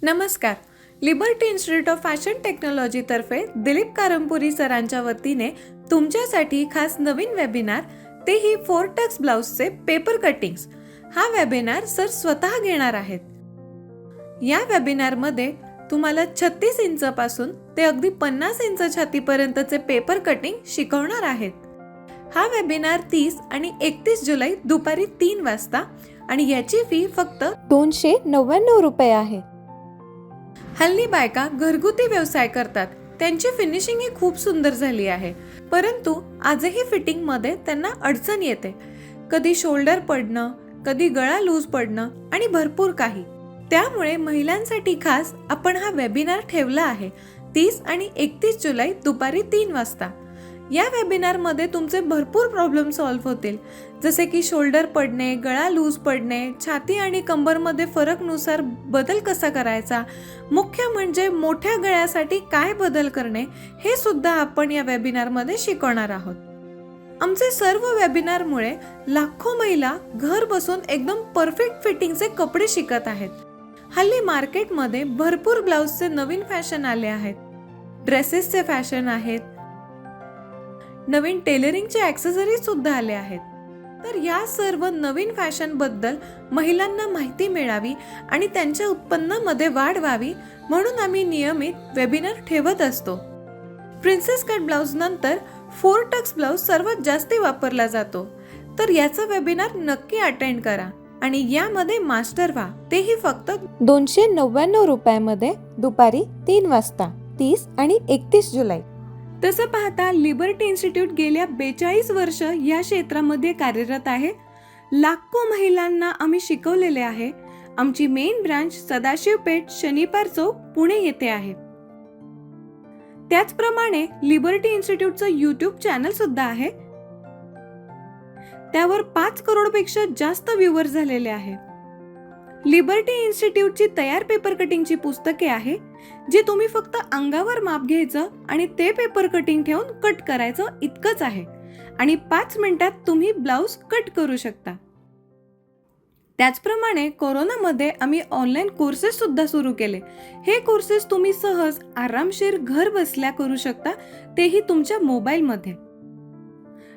नमस्कार. Liberty institute of fashion technology तर्फे दिलीप कारंपुरी सरांच्या वतीने तुमच्यासाठी खास नवीन वेबिनार, तेही 4 टक्स ब्लाउजचे पेपर कटिंग्स, हा वेबिनार सर स्वतः घेणार आहेत. या वेबिनारमध्ये तुम्हाला 36 इंच पासून ते अगदी 50 इंच छातीपर्यंतचे पेपर कटिंग शिकवणार आहेत. हा वेबिनार 30 आणि 31 जुलै दुपारी 3 वाजता आणि याची फी फक्त 299 रुपये आहे. हल्ली बायका घरगुती व्यवसाय करतात, त्यांची फिनिशिंग ही खूप सुंदर झाली आहे, परंतु आजही फिटिंग मध्ये त्यांना अडचण येते. कधी शोल्डर पडणं, कधी गळा लूज पडणं आणि भरपूर काही. त्यामुळे महिलांसाठी खास आपण हा वेबिनार ठेवला आहे 30 आणि 31 जुलै दुपारी 3 वाजता. या वेबिनार मध्ये तुमचे भरपूर प्रॉब्लेम सॉल्व्ह होतील, जसे की शोल्डर पडणे, गळा लूज पडणे, छाती आणि कंबरमध्ये फरकनुसार बदल कसा करायचा, मुख्य म्हणजे मोठ्या गळ्यासाठी काय बदल करणे, हे सुद्धा आपण या वेबिनार मध्ये शिकवणार आहोत. आमचे सर्व वेबिनारमुळे लाखो महिला घर बसून एकदम परफेक्ट फिटिंगचे कपडे शिकत आहेत. हल्ली मार्केटमध्ये भरपूर ब्लाउजचे नवीन फॅशन आले आहेत, ड्रेसेसचे फॅशन आहेत, नवीन टेलरिंगचे ॲक्सेसरीज सुद्धा आले आहेत. तर या सर्व नवीन फॅशन बद्दल महिलांना माहिती मिळावी आणि त्यांच्या उत्पन्नामध्ये वाढ व्हावी म्हणून आम्ही नियमित वेबिनार ठेवत असतो. प्रिन्सेस कट ब्लाउज नंतर 4 टक्स ब्लाउज सर्वात जास्त वापरला जातो, तर याचा वेबिनार नक्की अटेंड करा आणि यामध्ये मास्टर व्हा, तेही फक्त 299 रुपयामध्ये दुपारी 3 वाजता 30 आणि 31 जुलै. तसं पाहता लिबर्टी इन्स्टिट्यूट गेल्या 42 वर्ष या क्षेत्रामध्ये कार्यरत आहे. लाखो महिलांना आम्ही शिकवलेले आहे. आमची मेन ब्रांच सदाशिव पेठ, शनिपार चौक, पुणे येथे आहे. त्याचप्रमाणे लिबर्टी इन्स्टिट्यूटचं YouTube चॅनल सुद्धा आहे. त्यावर 5 करोडपेक्षा जास्त व्ह्यूवर झालेले आहे. लिबर्टी इन्स्टिट्यूटची तयार पेपर कटिंगची पुस्तके आहे, जी तुम्ही फक्त अंगावर माप घ्यायचं आणि ते पेपर कटिंग ठेवून कट करायचं इतकंच आहे आणि 5 मिनिटात तुम्ही ब्लाउज कट करू शकता. त्याचप्रमाणे कोरोनामध्ये आम्ही ऑनलाईन कोर्सेस सुद्धा सुरू केले. हे कोर्सेस तुम्ही सहज आरामशीर घर बसल्या करू शकता, तेही तुमच्या मोबाईलमध्ये.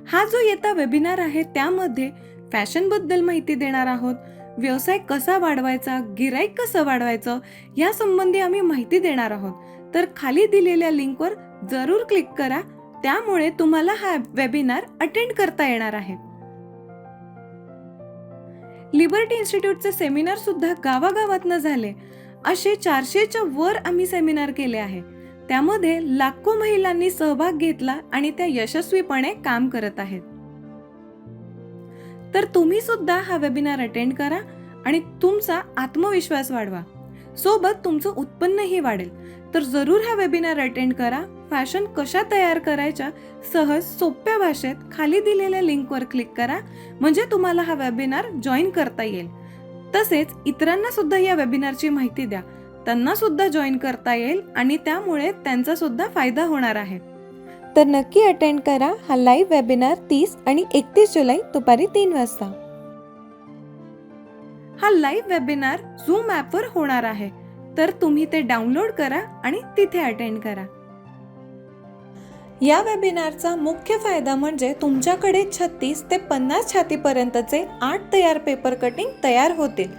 हा जो येता वेबिनार आहे त्यामध्ये फॅशन बद्दल माहिती देणार आहोत, व्यवसाय कसा वाढवायचा, गिराईक कसं वाढवायचं, या संबंधी आम्ही माहिती देणार आहोत. तर खाली दिलेल्या लिंकवर जरूर क्लिक करा, त्यामुळे तुम्हाला हा वेबिनार अटेंड करता येणार आहे. लिबर्टी इन्स्टिट्यूटचे सेमिनार सुद्धा गावागावातनं झाले. असे 400च्या वर आम्ही सेमिनार केले आहे. त्यामध्ये लाखो महिलांनी सहभाग घेतला आणि त्या यशस्वीपणे काम करत आहेत. तर तुम्ही सुद्धा हा वेबिनार अटेंड करा आणि तुमचा आत्मविश्वास वाढवा, सोबत तुमचं उत्पन्नही वाढेल. तर जरूर हा वेबिनार अटेंड करा. फॅशन कशा तयार करायच्या सहज सोप्या भाषेत खाली दिलेल्या लिंकवर क्लिक करा, म्हणजे तुम्हाला हा वेबिनार जॉईन करता येईल. तसेच इतरांना सुद्धा या वेबिनारची माहिती द्या, त्यांना सुद्धा जॉईन करता येईल आणि त्यामुळे त्यांचा सुद्धा फायदा होणार आहे. तर नक्की अटेंड करा हा लाईव्ह वेबिनार 30 आणि 31 जुलै दुपारी 3 वाजता. हा लाईव्ह वेबिनार झूम ॲपवर होणार आहे, तर तुम्ही ते डाउनलोड करा आणि तिथे अटेंड करा. या वेबिनारचा मुख्य फायदा म्हणजे तुमच्याकडे 36 ते 50 छातीपर्यंतचे 8 तयार पेपर कटिंग तयार होतील.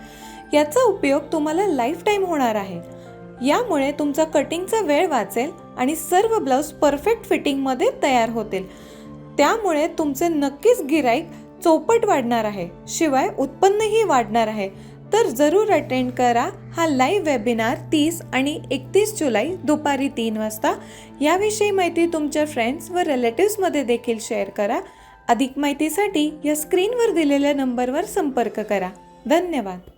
याचा उपयोग तुम्हाला लाईफ टाईम होणार आहे. यामुळे तुमचा कटिंगचा वेळ वाचेल आणि सर्व ब्लाउज परफेक्ट फिटिंगमध्ये तयार होतील. त्यामुळे तुमचे नक्कीच गिराईक चौपट वाढणार आहे, शिवाय उत्पन्नही वाढणार आहे. तर जरूर अटेंड करा हा लाईव्ह वेबिनार 30 आणि 31 जुलै दुपारी 3 वाजता. याविषयी माहिती तुमच्या फ्रेंड्स व रिलेटिव्समध्ये देखील शेअर करा. अधिक माहितीसाठी या स्क्रीनवर दिलेल्या नंबरवर संपर्क करा. धन्यवाद.